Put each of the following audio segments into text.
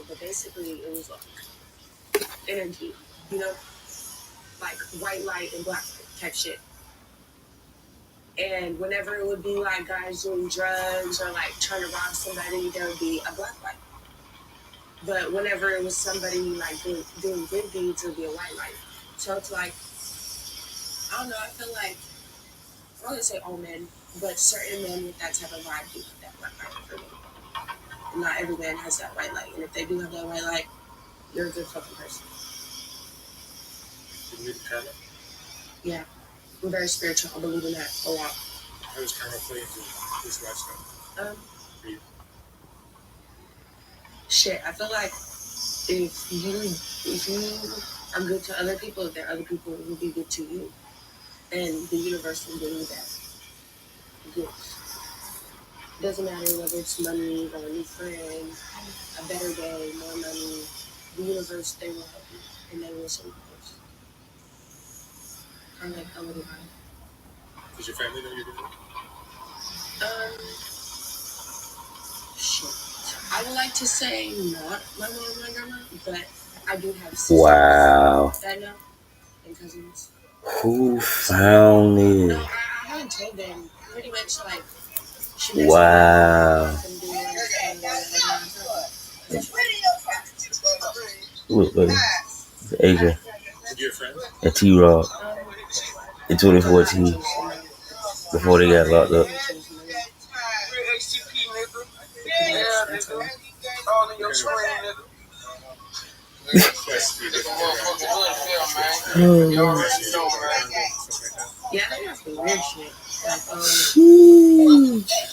called, but basically it was like energy, you know, like white light and black light type shit. And whenever it would be like guys doing drugs or like trying to rob somebody, there would be a black light. But whenever it was somebody like doing good deeds, it would be a white light. So it's like, I don't know, I feel like, I wouldn't say all men, but certain men with that type of vibe do have that white light for me. And not every man has that white light. And if they do have that white light, you're a good fucking person. You believe in karma? Yeah. I'm very spiritual. I believe in that a lot. How does karma play into this lifestyle? For you? Shit, I feel like if you are good to other people, then other people will be good to you. And the universe will bring you that good. It doesn't matter whether it's money or a new friend, a better day, more money. The universe, they will help you. And they will send you first. Kind of like a little guy. Does your family know you're doing it? Shit. I would like to say not my mom and my grandma, but I do have sisters that know and cousins. Who found it? No, I haven't told them. Pretty much like. Wow. Look, buddy. Adrian. And T-Rock. In 2014. Before they got locked up. Yeah, they have some weird shit. Like,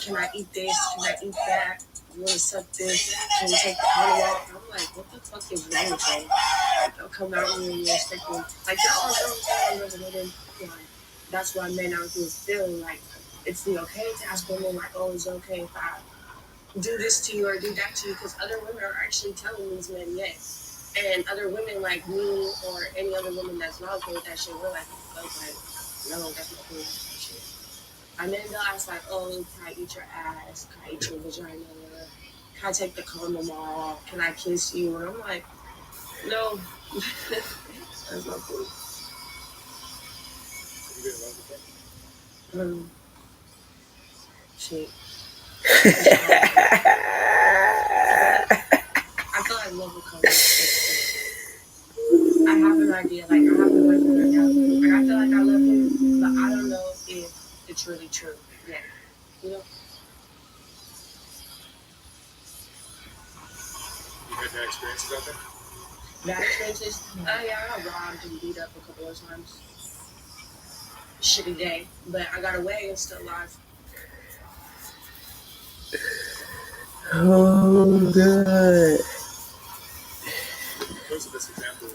can I eat this? Can I eat that? You want to suck this? Can you take the honey off? I'm like, what the fuck is wrong with you? They'll come out when you're expecting. Like, that's all I'm saying. That's why men out here feel like it's okay to ask women, like, oh, it's okay if I do this to you or do that to you, because other women are actually telling these men yes. And other women like me or any other woman that's not okay with that shit, we're like, okay, no, that's not cool with that shit. And then they'll ask like, oh, can I eat your ass? Can I eat your vagina? Can I take the condom off? Can I kiss you? And I'm like, no, that's not cool. Shit. I feel like love will come. I have an idea, like I have a boyfriend right now. Like I feel like I love him, but I don't know if it's really true yet. You know? You had bad experiences out there? Bad experiences? Yeah, I got robbed and beat up a couple of times. Shitty day, but I got away and still alive. Oh, God. What's the best example?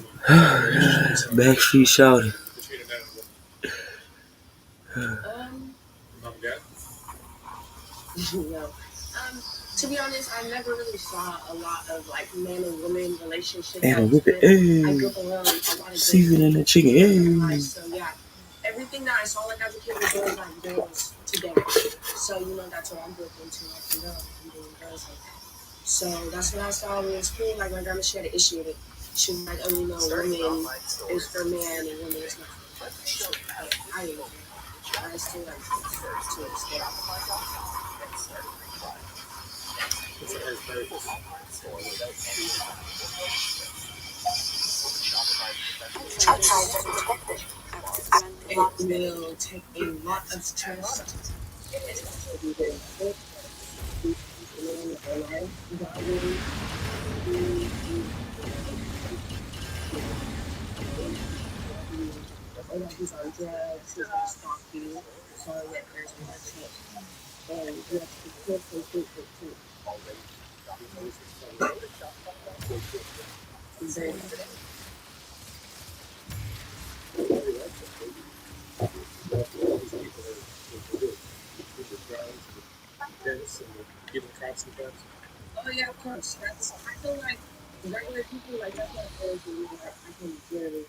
Backstreet shouting. Mom and dad? No. To be honest, I never really saw a lot of like man and woman relationships. And with the egg. I grew up around a lot of seasoning the chicken egg. So yeah, everything that I saw like as a kid was doing like girls together. So you know that's what I'm looking into. Like you know, I'm doing girls like that. So that's what I saw when it was cool. Like my grandma, she had an issue with it. She was like, oh, you know, women is for man and women is not for man. So I didn't know. I still like to stay out. It will take a lot of trust. He's on drugs, he's gonna stalk you, so yeah, there's more trust. And you have to be careful too. Oh yeah, of course. I feel like regular people, like that's not always me. Like I can literally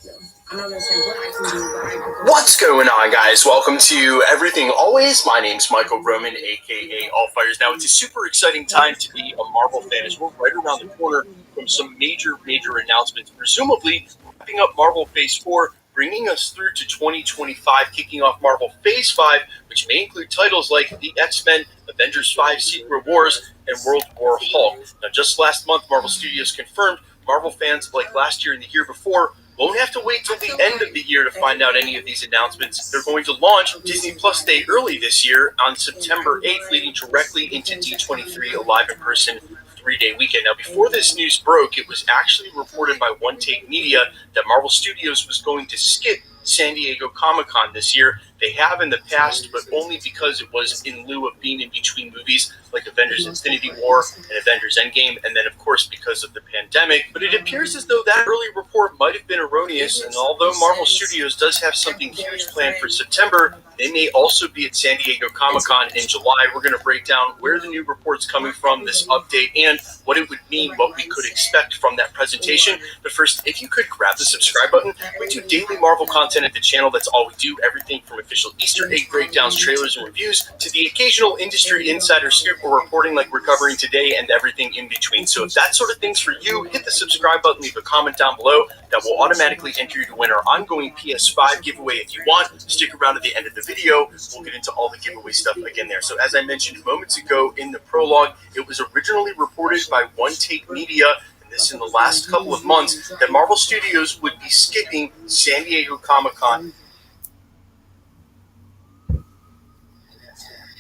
I'm not gonna say what I can do, but I can. What's going on, guys? Welcome to Everything Always. My name's Michael Roman, aka All Fires. Now, it's a super exciting time to be a Marvel fan as we're right around the corner from some major announcements, presumably wrapping up Marvel Phase 4, bringing us through to 2025, kicking off Marvel Phase 5, which may include titles like The X-Men, Avengers 5 Secret Wars, and World War Hulk. Now, just last month, Marvel Studios confirmed Marvel fans, like last year and the year before, won't have to wait till the end of the year to find out any of these announcements. They're going to launch Disney Plus Day early this year on September 8th, leading directly into D23, a live in-person 3-day weekend. Now, before this news broke, it was actually reported by One Take Media that Marvel Studios was going to skip San Diego Comic-Con this year. They have in the past, but only because it was in lieu of being in between movies like Avengers Infinity War and Avengers Endgame, and then, of course, because of the pandemic. But it appears as though that early report might have been erroneous, and although Marvel Studios does have something huge planned for September, they may also be at San Diego Comic-Con in July. We're going to break down where the new report's coming from, this update, and what it would mean, what we could expect from that presentation. But first, if you could grab the subscribe button. We do daily Marvel content at the channel. That's all we do. Everything from official Easter egg breakdowns, trailers, and reviews to the occasional industry insider scoop or reporting like we're covering today, and everything in between. So if that sort of thing's for you, hit the subscribe button, leave a comment down below. That will automatically enter you to win our ongoing PS5 giveaway if you want. Stick around to the end of the video. We'll get into all the giveaway stuff again there. So as I mentioned moments ago in the prologue, it was originally reported by One Take Media, and this in the last couple of months, that Marvel Studios would be skipping San Diego Comic-Con.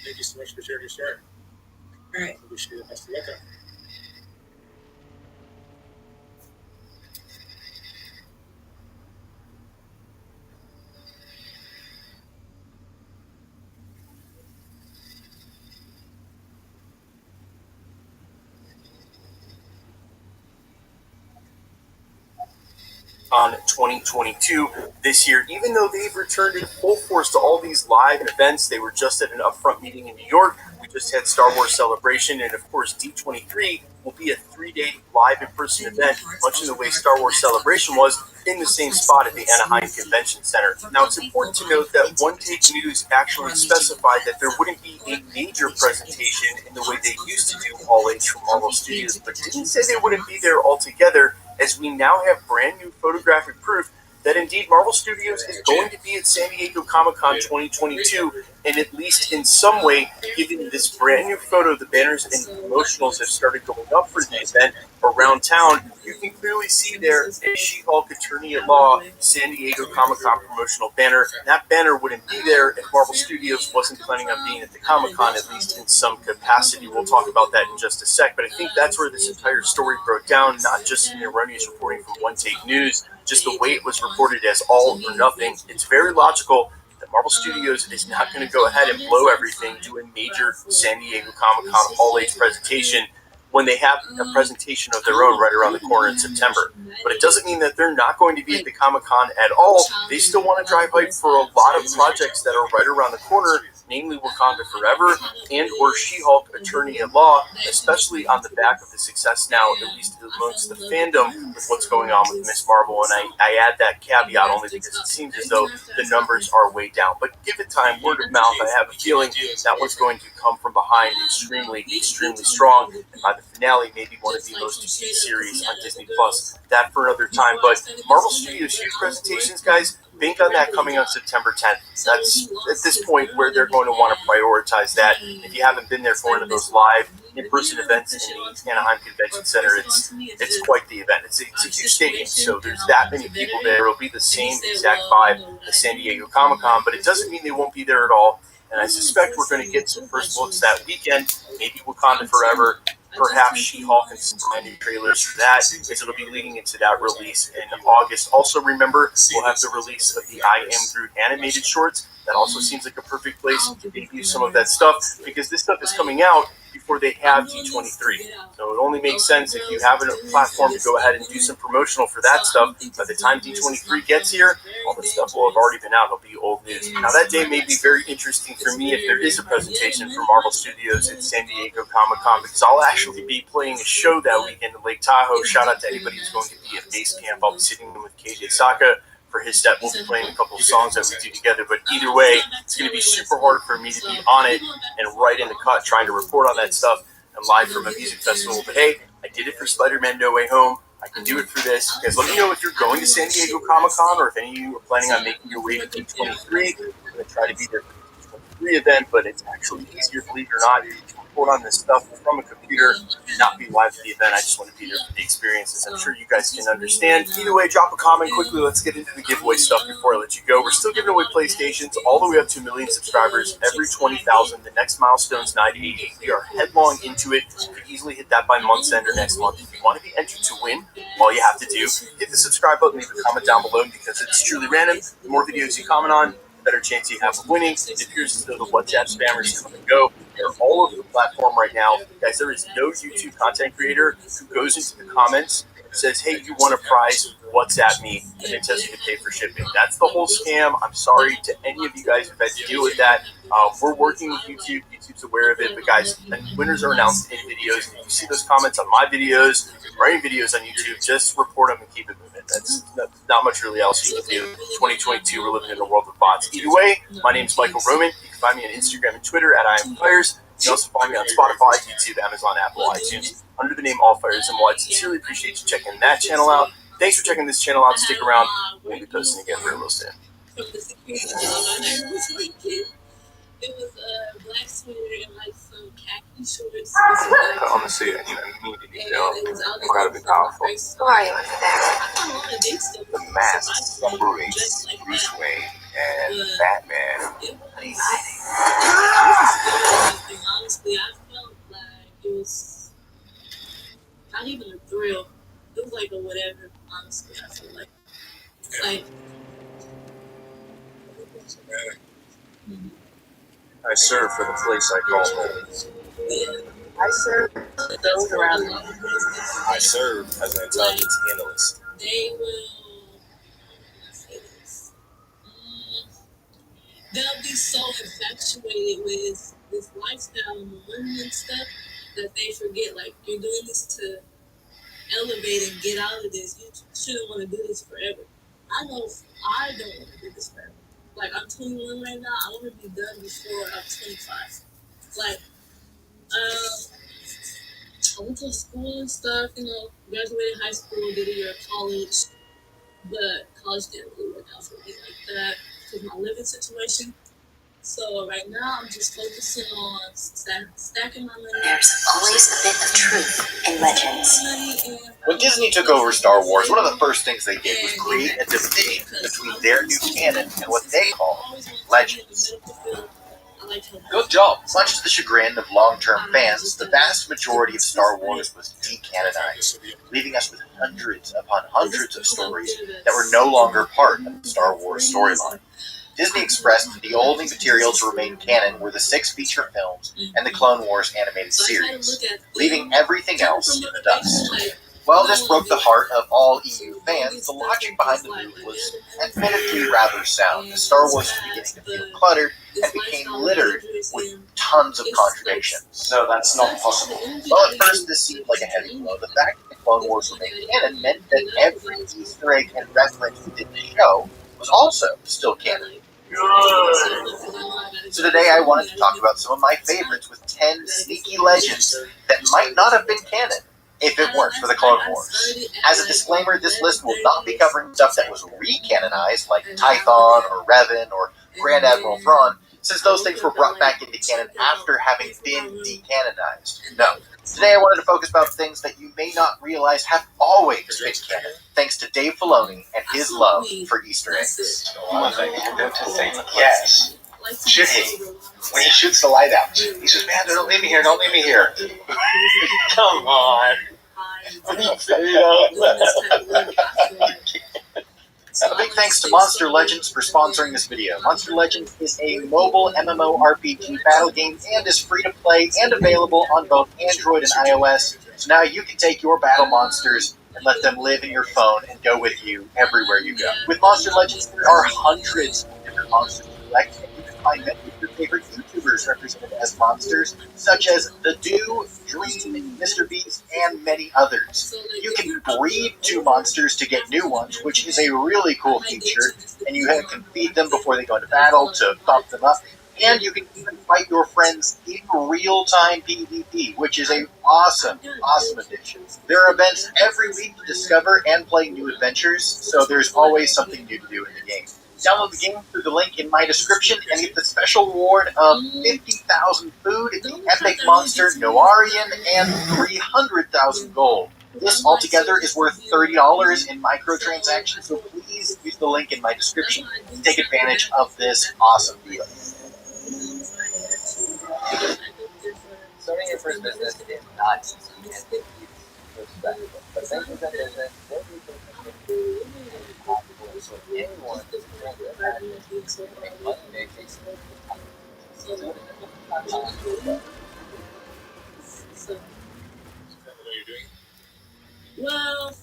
Thank you so much for sharing your story. All right. I wish you the best of luck. On 2022 this year, even though they've returned in full force to all these live events. They were just at an upfront meeting in New York. We just had Star Wars Celebration, and of course D23 will be a 3-day live in-person event, much in the way Star Wars Celebration was, in the same spot at the Anaheim Convention Center. Now, it's important to note that One Take News actually specified that there wouldn't be a major presentation in the way they used to do All Age from Marvel Studios, but didn't say they wouldn't be there altogether, as we now have brand new photographic proof that indeed Marvel Studios is going to be at San Diego Comic-Con 2022, and at least in some way, given this brand new photo, the banners and promotionals have started going up for the event around town. You can clearly see there a She-Hulk Attorney at Law San Diego Comic-Con promotional banner. That banner wouldn't be there if Marvel Studios wasn't planning on being at the Comic-Con, at least in some capacity. We'll talk about that in just a sec, but I think that's where this entire story broke down, not just in the erroneous reporting from One Take News, just the way it was reported as all or nothing. It's very logical that Marvel Studios is not going to go ahead and blow everything, do a major San Diego Comic-Con all-age presentation when they have a presentation of their own right around the corner in September. But it doesn't mean that they're not going to be at the Comic-Con at all. They still want to drive hype for a lot of projects that are right around the corner, namely Wakanda Forever and or She-Hulk Attorney at Law, especially on the back of the success now, at least amongst the fandom, with what's going on with Ms. Marvel. And I add that caveat only because it seems as though the numbers are way down. But give it time, word of mouth, I have a feeling that one's going to come from behind extremely strong. And by the finale, maybe one of the most viewed series on Disney Plus. That for another time. But Marvel Studios' huge presentations, guys, bank on that coming on September 10th. That's at this point where they're going to want to prioritize that. If you haven't been there for one of those live in-person events in the Anaheim Convention Center, it's quite the event. It's a huge stadium, so there's that many people there. It'll be the same exact vibe as San Diego Comic-Con, but it doesn't mean they won't be there at all. And I suspect we're going to get some first looks that weekend, maybe Wakanda Forever, perhaps She-Hulk, and some brand new trailers for that, as it'll be leading into that release in August. Also, remember, we'll have the release of the I Am Groot animated shorts. That also seems like a perfect place to debut some of that stuff, because this stuff is coming out before they have D23. So it only makes sense if you have a platform to go ahead and do some promotional for that stuff. By the time D23 gets here, all the stuff will have already been out. It'll be old news. Now, that day may be very interesting for me if there is a presentation from Marvel Studios at San Diego Comic-Con, because I'll actually be playing a show that weekend in Lake Tahoe. Shout out to anybody who's going to be at base camp. I'll be sitting with KJ Saka, for his step. We'll be playing a couple of songs that we do together, but either way, it's going to be super hard for me to be on it and right in the cut trying to report on that stuff and live from a music festival. But hey, I did it for Spider-Man No Way Home. I can do it for this. You guys, let me know if you're going to San Diego Comic-Con or if any of you are planning on making your way to D23. I'm going to try to be there for the D23 event, but it's actually easier, believe it or not, to report on this stuff from a computer and not be live at the event. I just want to be there for the experiences. I'm sure you guys can understand. Either way, drop a comment quickly. Let's get into the giveaway stuff before I let you go. We're still giving away PlayStations all the way up to 1 million subscribers every 20,000. The next milestone's 988. We are headlong into it. You could easily hit that by month's end or next month. If you want to be entered to win, all you have to do, hit the subscribe button, leave a comment down below because it's truly random. The more videos you comment on, the better chance you have of winning. It appears as though the WhatsApp spammers come and go. They're all over the platform right now. Guys, there is no YouTube content creator who goes into the comments and says, hey, you want a prize, WhatsApp me, and it says you can pay for shipping. That's the whole scam. I'm sorry to any of you guys who've had to deal with that. We're working with YouTube. YouTube's aware of it. But guys, winners are announced in videos. If you see those comments on my videos or any videos on YouTube, just report them and keep it moving. That's not much really else you can do. 2022, we're living in a world of bots. Either way, my name's Michael Roman. You can find me on Instagram and Twitter at IamPlayers. You can also find me on Spotify, YouTube, Amazon, Apple, iTunes, under the name All Fires and I'd sincerely appreciate you checking that channel out. Thanks for checking this channel out. Stick around. We'll be posting again real soon. From the security job, it was a black sweater and like some khaki shorts. Honestly, you know, incredibly powerful. Who are you over there? The mask, Bruce, Bruce Wayne, and Batman. What are you hiding? Honestly, I felt like it was not even a thrill. It was like a whatever. Honestly, I feel like I serve for the place I call home. I serve those around me. I serve as an intelligence analyst. They will. Let's say this. They'll be so infatuated with this lifestyle and money and stuff that they forget. Like, you're doing this to elevate and get out of this. You shouldn't want to do this forever. I know I don't want to do this forever. Like, I'm 21 right now. I want to be done before I'm 25. Like, I went to school and stuff, you know, graduated high school, did a year of college, but college didn't really work out for me like that because of my living situation. So right now, I'm just focusing on stacking my money. There's always a bit of truth in legends. When Disney took over Star Wars, one of the first things they did was create a division between their new canon and what they call legends. Good job. Much to the chagrin of long-term fans, the vast majority of Star Wars was decanonized, leaving us with hundreds upon hundreds of stories that were no longer part of the Star Wars storyline. Disney expressed that the only material to remain canon were the 6 feature films and the Clone Wars animated series, leaving everything else in the dust. While this broke the heart of all EU fans, the logic behind the move was admittedly rather sound, as Star Wars was beginning to feel cluttered and became littered with tons of contradictions. No, that's not possible. Well, at first this seemed like a heavy blow. The fact that the Clone Wars remained canon meant that every Easter egg and reference within the show was also still canon. So today I wanted to talk about some of my favorites with 10 sneaky legends that might not have been canon if it weren't for the Clone Wars. As a disclaimer, this list will not be covering stuff that was re-canonized, like Tython or Revan or Grand Admiral Thrawn, since those things were brought back into canon after having been decanonized. No. Today I wanted to focus about things that you may not realize have always been canon, thanks to Dave Filoni and his love for Easter eggs. One thing you have to say yes. Should he? When he shoots the light out, he says, man, don't leave me here, don't leave me here. Come on. A big thanks to Monster Legends for sponsoring this video. Monster Legends is a mobile MMORPG battle game and is free to play and available on both Android and iOS. So now you can take your battle monsters and let them live in your phone and go with you everywhere you go. With Monster Legends, there are hundreds of different monsters to collect, and you can find many of your favorite YouTubers YouTubers represented as monsters, such as The Dew, Dream, Mr. Beast, and many others. You can breed two monsters to get new ones, which is a really cool feature, and you can feed them before they go into battle to bump them up. And you can even fight your friends in real-time PvP, which is an awesome addition. There are events every week to discover and play new adventures, so there's always something new to do in the game. Download the game through the link in my description and get the special reward of 50,000 food, the epic monster Noarian, and 300,000 gold. This altogether is worth $30 in microtransactions, so please use the link in my description to take advantage of this awesome deal. Starting your first business is not easy and respectful, but thank you for business. What do you think you can do and possible so anyone is going to make money, make things Well,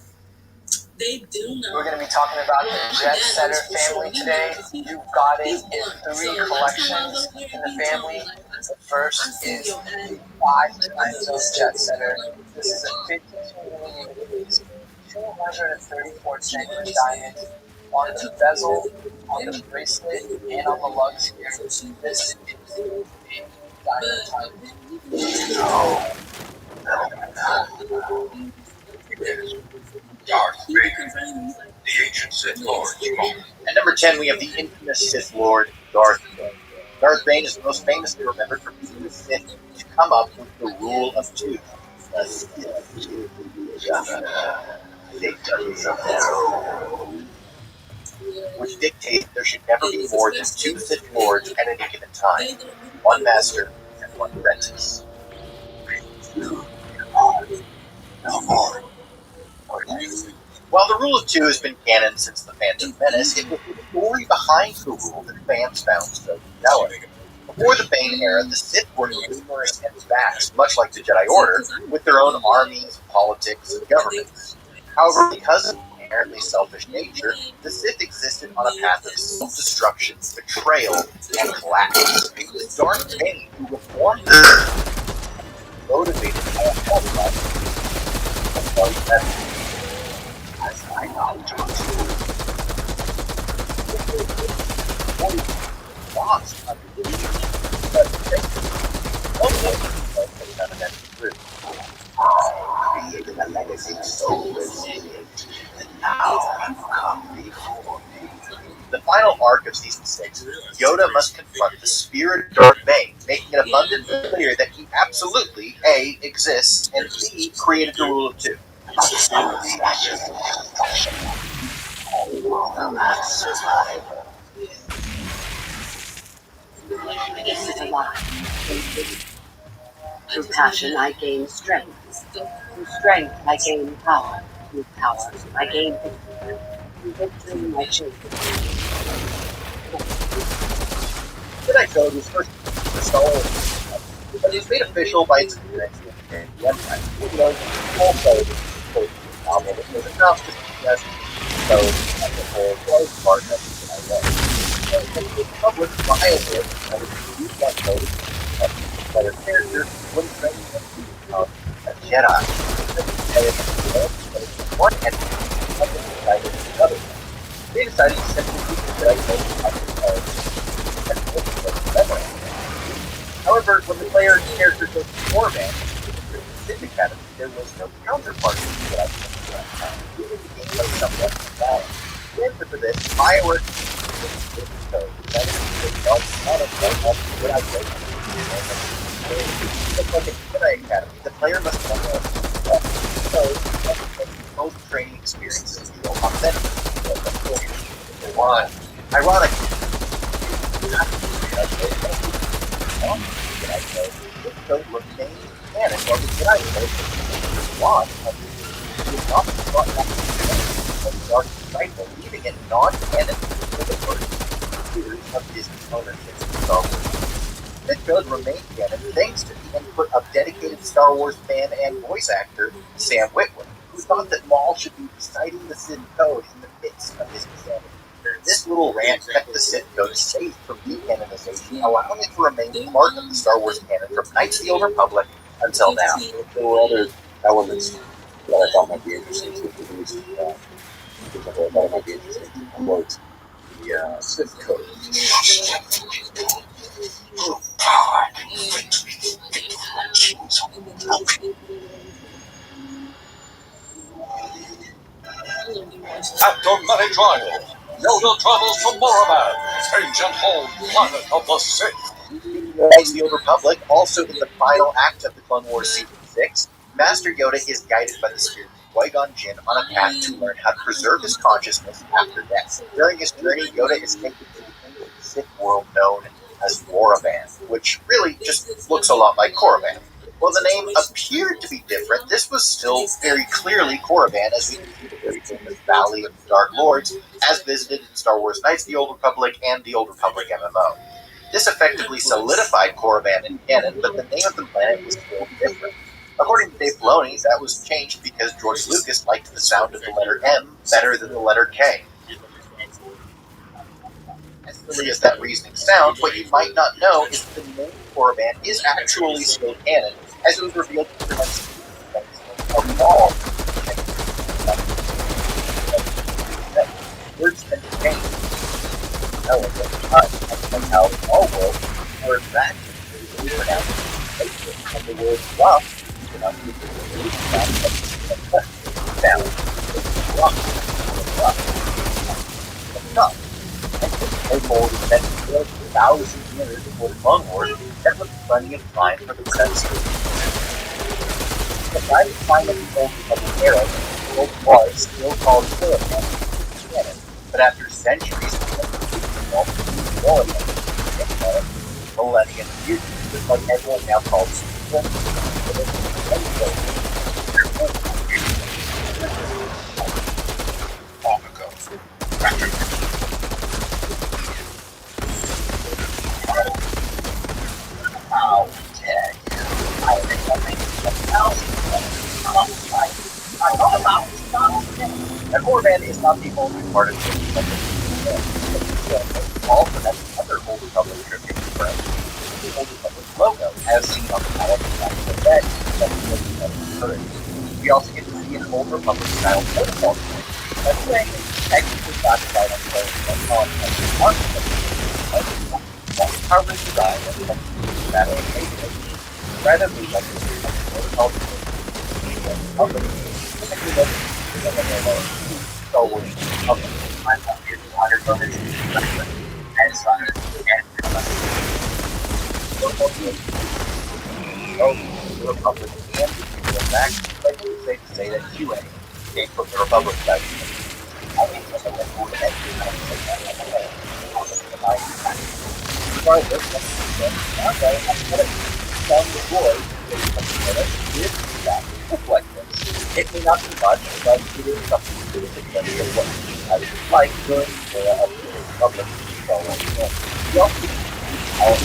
they do know. We're going to be talking about the Jet Setter family today. You've got it in 3 collections in the family. The first is the 5 time zone Jet Setter. This is a 52mm piece, 234 genuine diamonds on the bezel, on the bracelet, and on the lugs here. This is a diamond type. Darth Vader, the ancient Sith Lord. At number 10, we have the infamous Sith Lord, Darth Bane. Darth Bane is most famously remembered for being the Sith to come up with the rule of 2. The Sith which dictates there should never be more than 2 Sith Lords at any given time. 1 master and 1 apprentice. No more. While the rule of 2 has been canon since the Phantom Menace, it was the story behind the rule that fans found so compelling. Before the Bane era, the Sith were numerous and vast, much like the Jedi Order, with their own armies, politics, and governments. However, because of their inherently selfish nature, the Sith existed on a path of self-destruction, betrayal, and collapse. It was Darth Bane who reformed the Sith, motivated by a hell as I lost under the but also none of that is true. I created a legacy so resilient that now you come before me. The final arc of Season 6, Yoda must confront the spirit of Darth Bane, making it abundantly clear that he absolutely, A, exists, and B, created the rule of 2. This is a lie. Through passion, I gain strength. Through strength, I gain power. Through power, I gain victory. Through victory, I choose. Jedi Code was first the Star Wars, but it was made official by its appearance in the Empire. Also, the novel was enough to suggest code as a whole was part of the Jedi Way. And the public violated that was used that code that a character wouldn't train them to become a Jedi. One entity decided the other. They decided to simply keep the Jedi code up to code and memory. However, when the player's character goes to Format, the Sith Academy, there was no counterpart to the Jedi code. Even the gameplay somewhat balanced. The answer for this, fireworks is code. That is, they don't want to know what Jedi code is. Just like in Jedi Academy, the player must know both training experiences feel authentic. Ironic. This code remains canon while the Jedi code is lost is not brought back to the Dark Disciple, leaving it non-canon for the first years of Disney's ownership of Star Wars. This code remained canon thanks to the input of dedicated Star Wars fan and voice actor Sam Witwer, who thought that Maul should be reciting the Sith code in the midst of his insanity. This little rant kept the Sith Code safe from decanonization, allowing it to remain part of the Star Wars canon from Knights of the Old Republic until now. There were other elements that I thought might be interesting to introduce. For example, I thought it might be interesting to quote the Sith Code. After many trials, Yoda travels to Morabad, ancient home planet of the Sith. Knights of the Old Republic, also in the final act of the Clone Wars Season 6, Master Yoda is guided by the spirit of Qui-Gon Jinn on a path to learn how to preserve his consciousness after death. During his journey, Yoda is taken to the ancient Sith world known as Moraban, which really just looks a lot like Korriban. While the name appeared to be different, this was still very clearly Korriban, as we can see the very famous Valley of the Dark Lords, as visited in Star Wars Knights of the Old Republic and the Old Republic MMO. This effectively solidified Korriban in canon, but the name of the planet was still different. According to Dave Filoni, that was changed because George Lucas liked the sound of the letter M better than the letter K. As silly as that reasoning sounds, what you might not know is that the name Korriban is actually still canon, as it was revealed to present of all words tend to change. And how all worlds were in fact pronounced and the word rough pronounced sound. Rough. And this mold is meant to build 1,000 years before the Clone Wars, that was plenty of time for the censorship. By the time of the Old Republic era, the world was still called Korriban canon, but after centuries millennium future, just like everyone now calls Korriban is not the only part of the also has other Old Republic tribute from the Old Republic logo, as seen on the palette of the red that we also get to see an Old Republic style protocol. That's saying it's technically classified on coverage design and that animation rather than like protocol company. Star Wars company. I'm not here to water donors and Sunners and the Republic and the fact, but it's safe to say that QA came from the Republic side. I think some of them would have regardless, now that I'm going to tell the boy that look like this. It may not be much, but it is something to do with the plenty of work. I would like during the Republic we also all of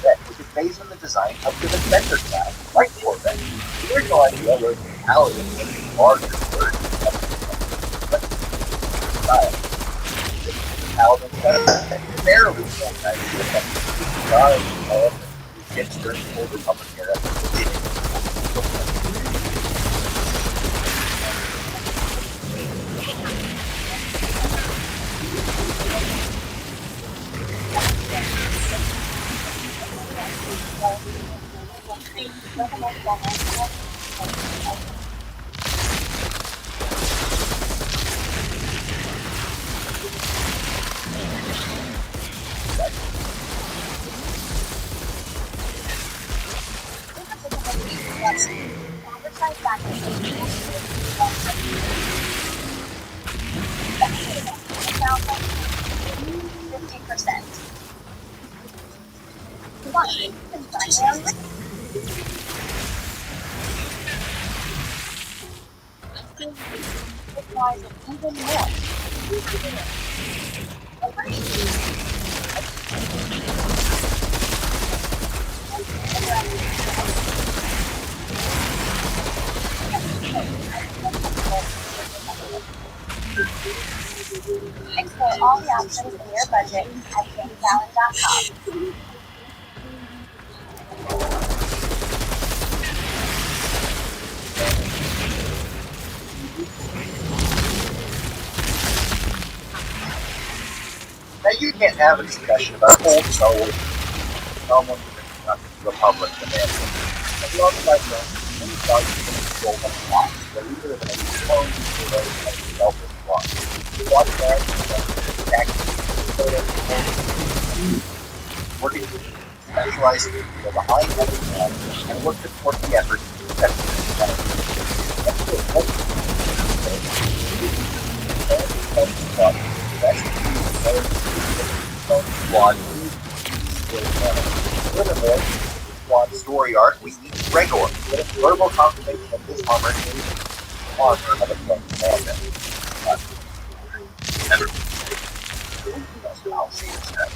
that, which is based on the design of the Defender class, like Corvette. The original idea was the Paladin was a larger version of the style. The Paladin was barely kids during the Old Republic era all the options in your budget at GameFallon.com. Now, you can't have a discussion about old Star Wars someone who is the Republic command. As long as I know, any Star Wars can control the plot. The leader of an clone to those that develop the plot. Watch that, working with specialized people behind every plan and work to support the effort to protect Furthermore, Squad story arc, we need Gregor, with a verbal confirmation of his armor and armor of a clone commander. I'll see this guy.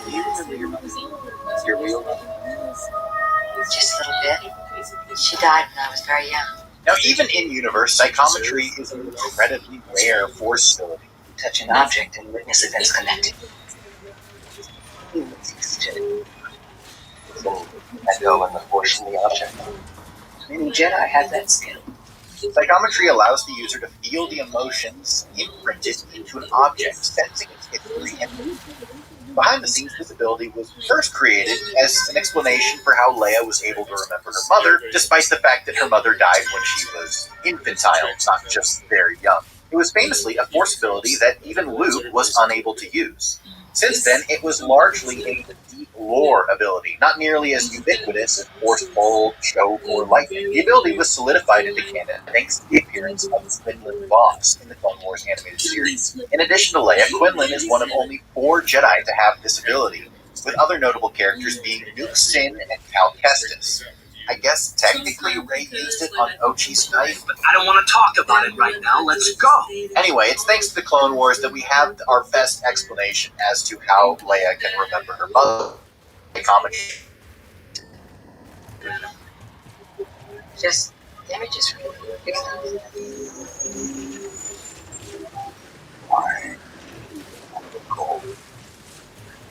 Do you remember your mother? Your real mother? Just a little bit. She died when I was very young. Now, even in universe, psychometry is an incredibly rare force ability. Touch an object and witness events connected. Humans used to. So, echo in the force in the object. Many Jedi have that skill. Psychometry allows the user to feel the emotions imprinted into an object, sensing its history and mood. Behind the scenes, this ability was first created as an explanation for how Leia was able to remember her mother, despite the fact that her mother died when she was infantile, not just very young. It was famously a force ability that even Luke was unable to use. Since then, it was largely a deep lore ability, not nearly as ubiquitous as Force Bolt, Choke, or Lightning. The ability was solidified into canon thanks to the appearance of Quinlan Voss in the Clone Wars animated series. In addition to Leia, Quinlan is one of only 4 Jedi to have this ability, with other notable characters being Nuke Sin and Cal Kestis. I guess technically Rey used it on Ochi's knife, but I don't want to talk about it right now. Let's go. Anyway, it's thanks to the Clone Wars that we have our best explanation as to how Leia can remember her mother. Just images really quick.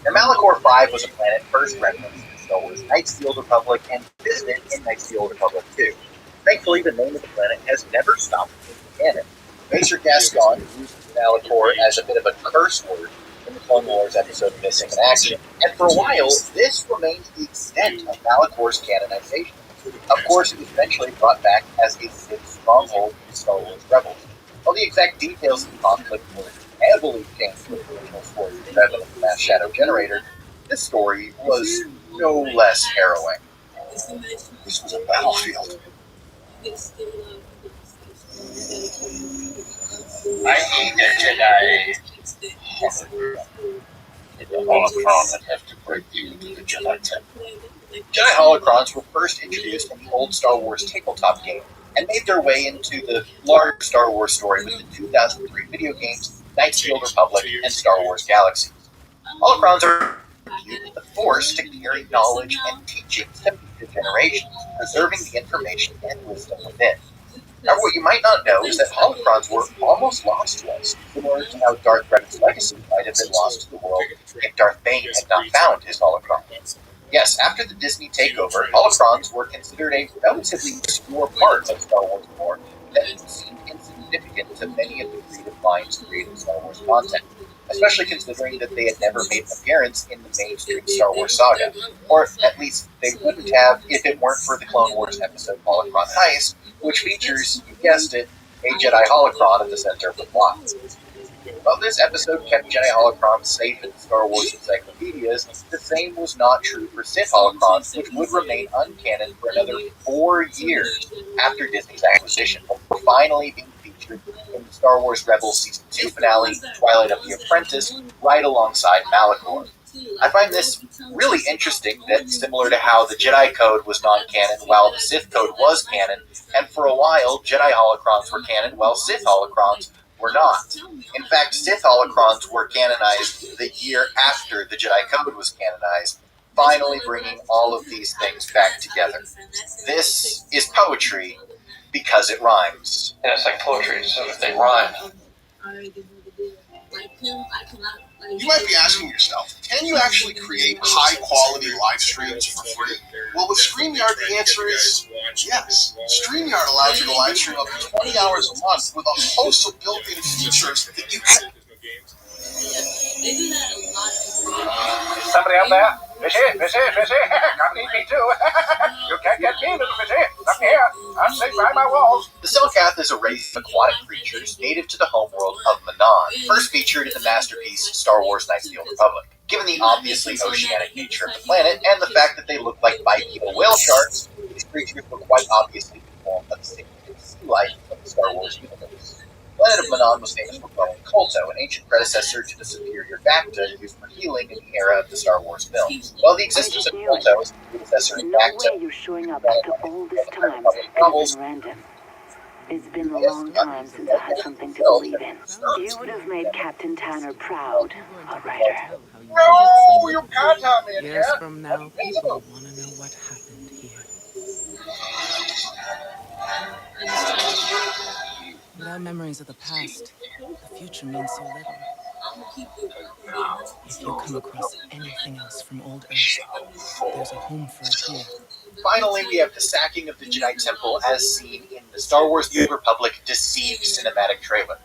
Now, Malachor 5 was a planet first referenced in Star Wars Knights of the Old Republic and visited in Knights of the Old Republic 2. Thankfully, the name of the planet has never stopped being canon. Major Gascon used Malachor as a bit of a curse word in the Clone Wars episode Missing in Action, and for a while, this remained the extent of Malachor's canonization. Of course, it was eventually brought back as a Sith stronghold in Star Wars Rebels. While the exact details of the conflict were heavily changed from the original story of Revan and the Mass Shadow Generator, this story was no less harrowing. This was a battlefield. I need a Jedi. The holocron that have to break you to the Jedi Temple. Jedi holocrons were first introduced in the old Star Wars tabletop game and made their way into the large Star Wars story with the 2003 video games Knights of the Old Republic and Star Wars Galaxies. Holocrons are used with the Force to carry knowledge and teachings to future generations, preserving the information and wisdom within. However, what you might not know is that holocrons were almost lost to us, similar to how Darth Revan's legacy might have been lost to the world if Darth Bane had not found his holocron. Yes, after the Disney takeover, holocrons were considered a relatively obscure part of Star Wars lore that seemed insignificant to many of the creative minds creating Star Wars content, especially considering that they had never made an appearance in the mainstream Star Wars saga, or at least they wouldn't have if it weren't for the Clone Wars episode Holocron Heist, which features, you guessed it, a Jedi holocron at the center of the plot. While this episode kept Jedi holocrons safe in Star Wars encyclopedias, the same was not true for Sith holocrons, which would remain uncanon for another 4 years after Disney's acquisition, before finally being featured in the Star Wars Rebels Season 2 finale, Twilight of the Apprentice, right alongside Malachor. I find this really interesting that, similar to how the Jedi Code was non-canon while the Sith Code was canon, and for a while Jedi holocrons were canon while Sith holocrons were not. In fact, Sith holocrons were canonized the year after the Jedi Code was canonized, finally bringing all of these things back together. This is poetry because it rhymes. Yeah, it's like poetry, so if they rhyme, You might be asking yourself, can you actually create high-quality live streams for free? Well, with StreamYard, the answer is yes. StreamYard allows you to live stream up to 20 hours a month with a host of built-in features that you can. Somebody out there? Fishy, fishy, fishy. Come eat me too. You can't get me, little fishy. Come here. I'll stay by my walls. The Selkath is a race of aquatic creatures native to the homeworld of Manon, first featured in the masterpiece Star Wars Knights of the Old Republic. Given the obviously oceanic nature of the planet and the fact that they look like bipedal whale sharks, these creatures were quite obviously the form of the significant sea life of the Star Wars universe. The planet of Manon was famous for growing Kolto, an ancient predecessor to the superior Bacta used for healing in the era of the Star Wars films. While the existence of Kolto as the predecessor of No Bacta way you're showing up after all this time could have been random. It's been a long time since I had something to believe in. You would have made Captain Tanner proud, Outrider. No, you can't have me in here. Years from now, people want to know what happened here. Without memories of the past, the future means so little. If you come across anything else from old Earth, there's a home for it here. Finally, we have the sacking of the Jedi Temple as seen in the Star Wars The Old Republic Deceived cinematic trailer.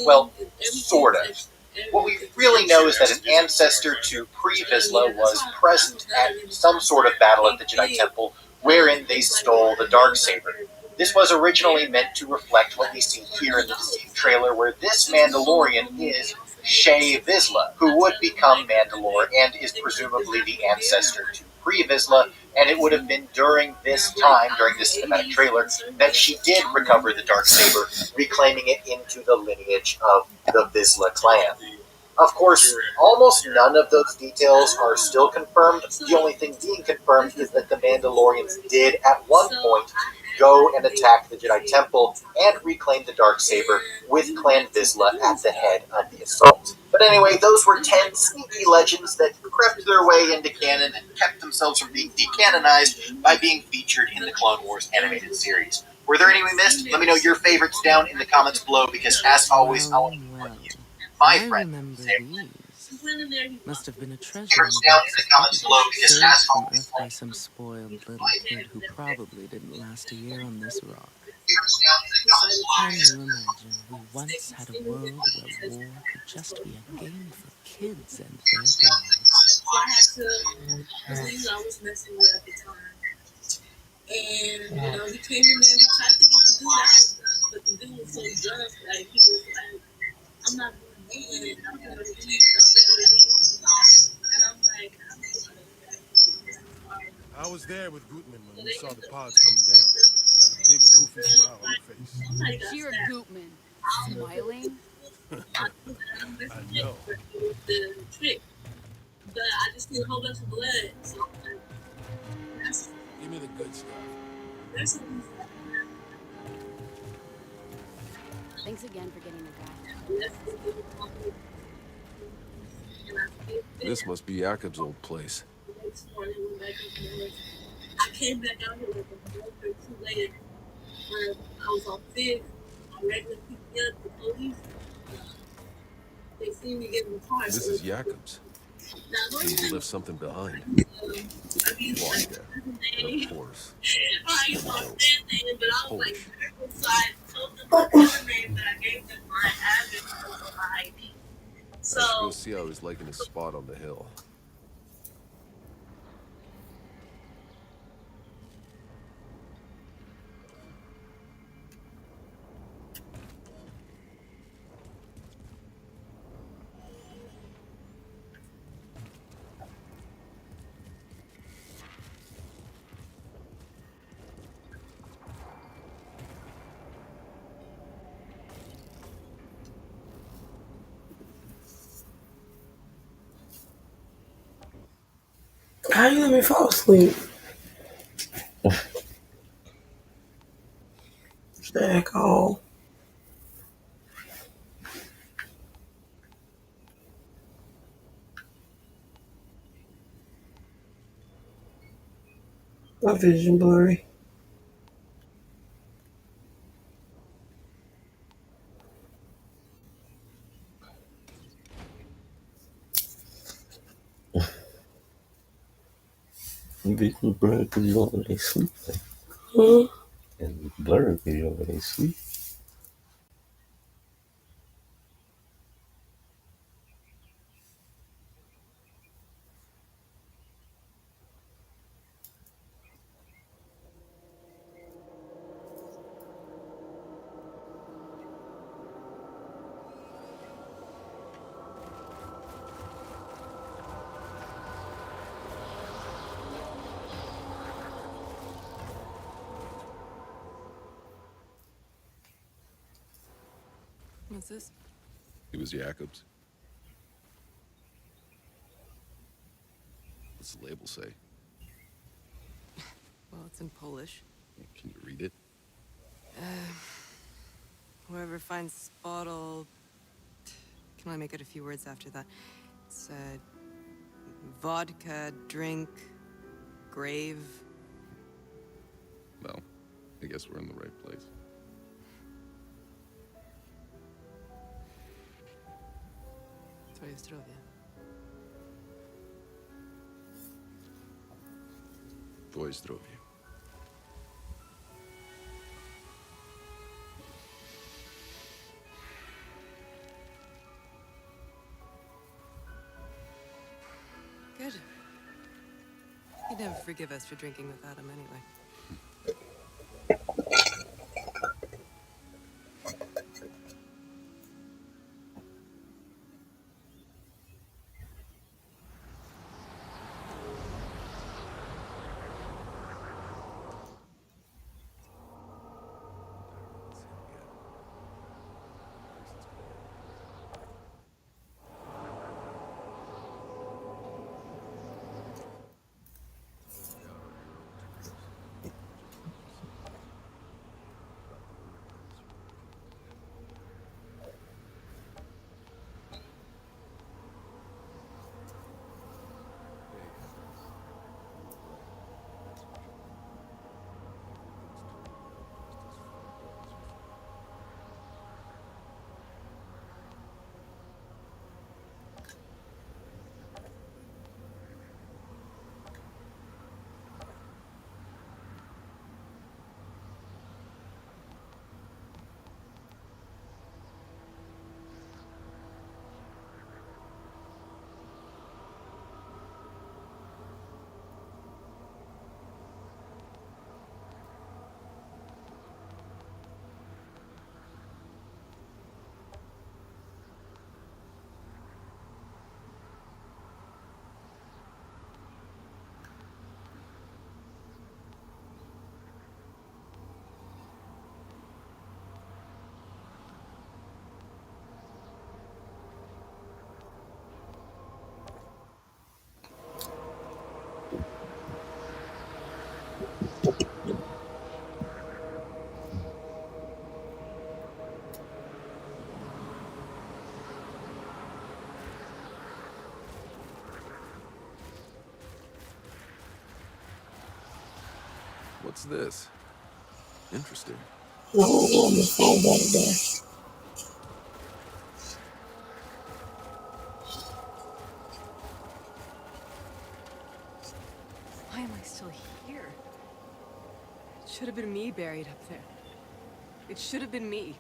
Well, sort of. What we really know is that an ancestor to Pre-Vizsla was present at some sort of battle at the Jedi Temple wherein they stole the Darksaber. This was originally meant to reflect what we see here in the Deceived trailer, where this Mandalorian is Shae Vizsla, who would become Mandalore and is presumably the ancestor to Pre-Vizsla, and it would have been during this time, during this cinematic trailer, that she did recover the Darksaber, reclaiming it into the lineage of the Vizsla clan. Of course, almost none of those details are still confirmed. The only thing being confirmed is that the Mandalorians did, at one point, go and attack the Jedi Temple and reclaim the Darksaber with Clan Vizsla at the head of the assault. But anyway, those were 10 sneaky legends that crept their way into canon and kept themselves from being decanonized by being featured in the Clone Wars animated series. Were there any we missed? Let me know your favorites down in the comments below, because as always, I want to hear what you, my friend, remember these. Must have been a treasure in favorites a down box in the of comments below, goodies, because saved as from always, Earth by some spoiled little kid who probably didn't last a year on this rock. Can you imagine we once had a world where war could just be a game for kids and their dolls? So I had to, because I was messing with at the time. And, he came in there and he tried to get the dude out. But the dude was so drunk, like, he was like, I'm not doing it, I'm going to leave, and I'm like, I was there with Gutman when we saw the pods coming down. I had a big goofy smile on my face. Cheer Gootman. Smiling? I know. the trick. But I just need a whole bunch of blood. So, Give me the good stuff. that's Thanks again for getting the guy. This must be Jakob's old place. I came back out here like a month or two later. I was on fifth, on regular PPL, the police. They see me get in the car. This is Jakob's. He left something behind. Why, of course. I was like, so I told them the name that I gave them my address for my ID. So I should go see how he's liking his spot on the hill. How you let me fall asleep? Stack all. My vision blurry. Bitch was blurred because you over there sleeping. Hmm? And blurred because you over there sleep. What's this? It was Jacobs. What's the label say? Well, it's in Polish. Can you read it? Whoever finds this bottle can only make it a few words after that. It's vodka, drink, grave. Well, I guess we're in the right place. Twoje zdrowie. Twoje zdrowie. Good. He'd never forgive us for drinking without him anyway. What's this? Interesting. Oh, my phone about to die. Why am I still here? It should have been me buried up there. It should have been me.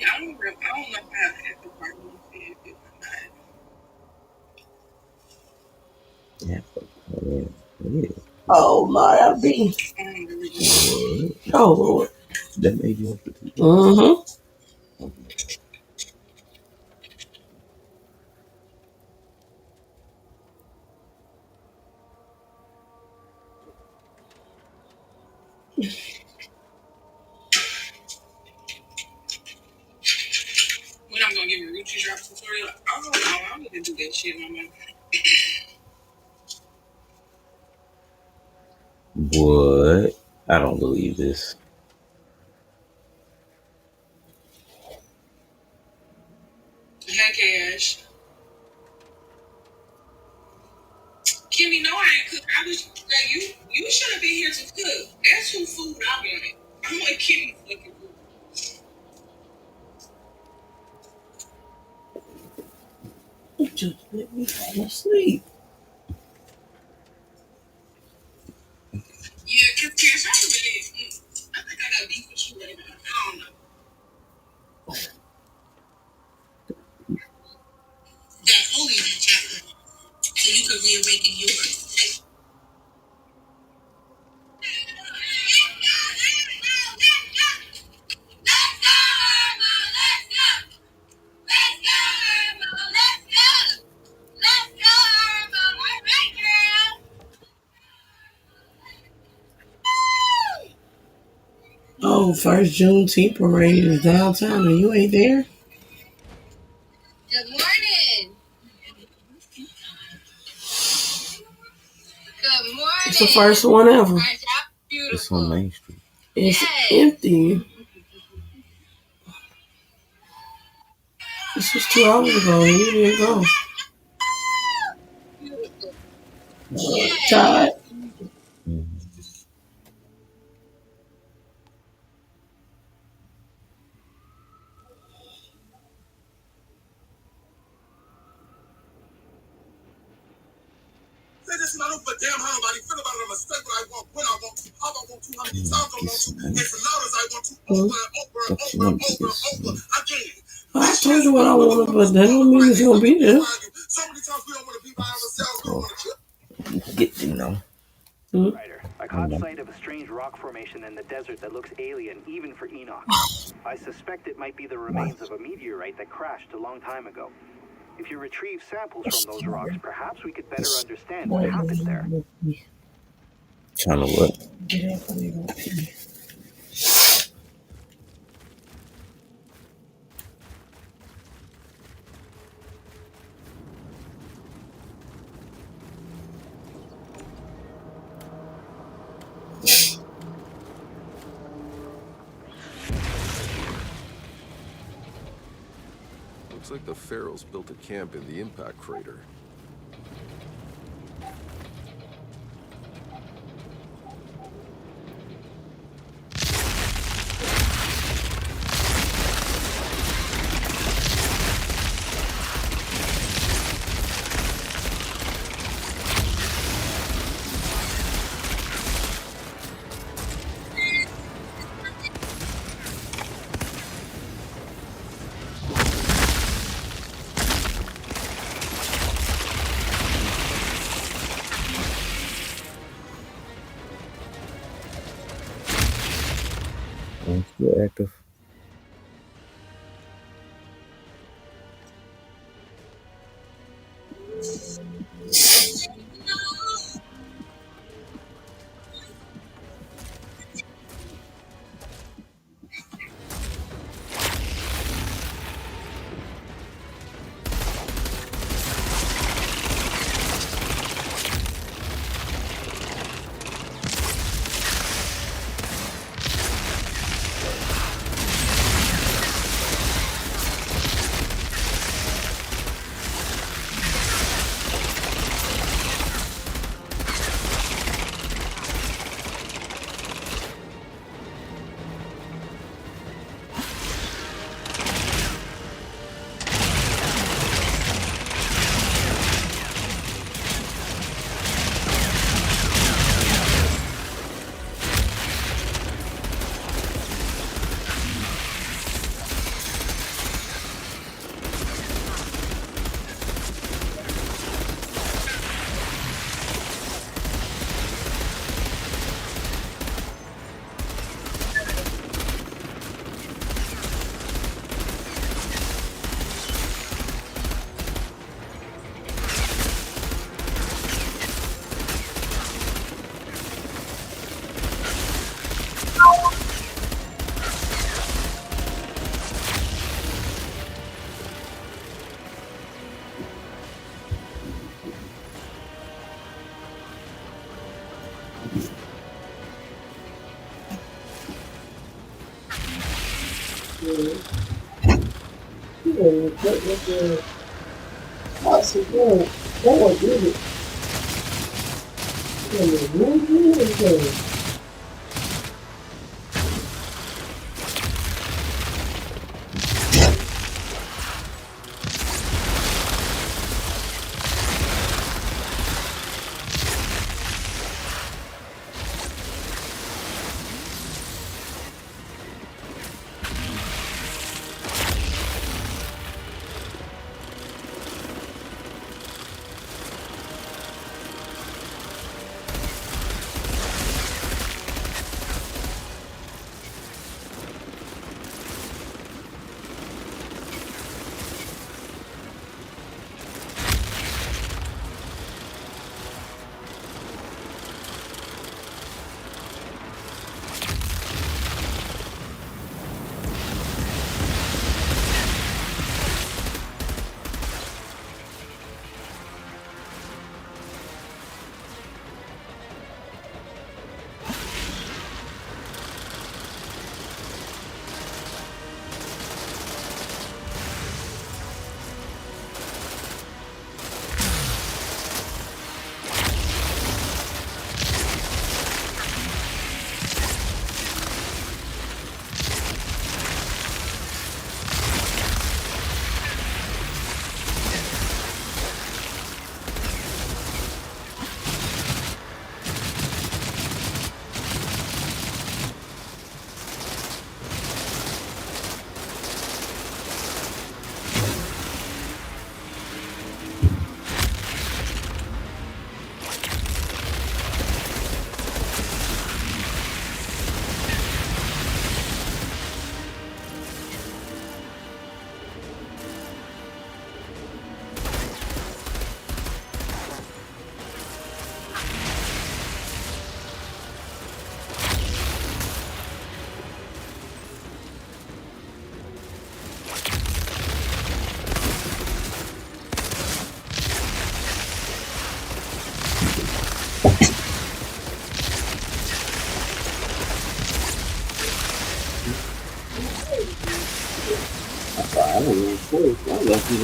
I don't know if I have had the part when you said it or not. Yeah. Oh, Lord, I'll be. I don't really know. Oh, Lord. That made you want to do. Mm-hmm. When I'm gonna give you a root drop tutorial, I don't know. I don't need to do that shit no more. What? I don't believe this. Hey, Cash. Kimmy, no, I ain't cook. I was like, you should have been here to cook. That's who food I wanted. I want Kimmy fucking food. Just let me fall asleep. Yeah, cause Cash, I really, I think I got beef with you right now. I don't know. That holy chapter, so you can reawaken yours. Oh, first Juneteenth parade is downtown and you ain't there? Good morning. Good morning. It's the first one ever. It's on Main Street. It's empty. This was 2 hours ago and you didn't go. Todd. Listen, I don't give a damn how nobody feel about it. I'm gonna say what I want, when I want to, how I want to, how many times I want to, as loud as I want to, over and over again. I told you what I wanted, but that don't mean it's gonna be there. So many times we don't want to be by ourselves. We don't want to Get you know. Ryder, I caught sight of a strange rock formation in the desert that looks alien even for Enoch. I suspect it might be the remains of a meteorite that crashed a long time ago. If you retrieve samples from those rocks, perhaps we could better understand what happened there. Trying to look. Looks like the Pharaohs built a camp in the impact crater. Still active. Boy, did it. I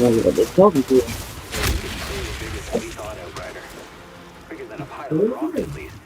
don't know what they're talking to. We thought, Outrider. Bigger than a pile of rocks, at least.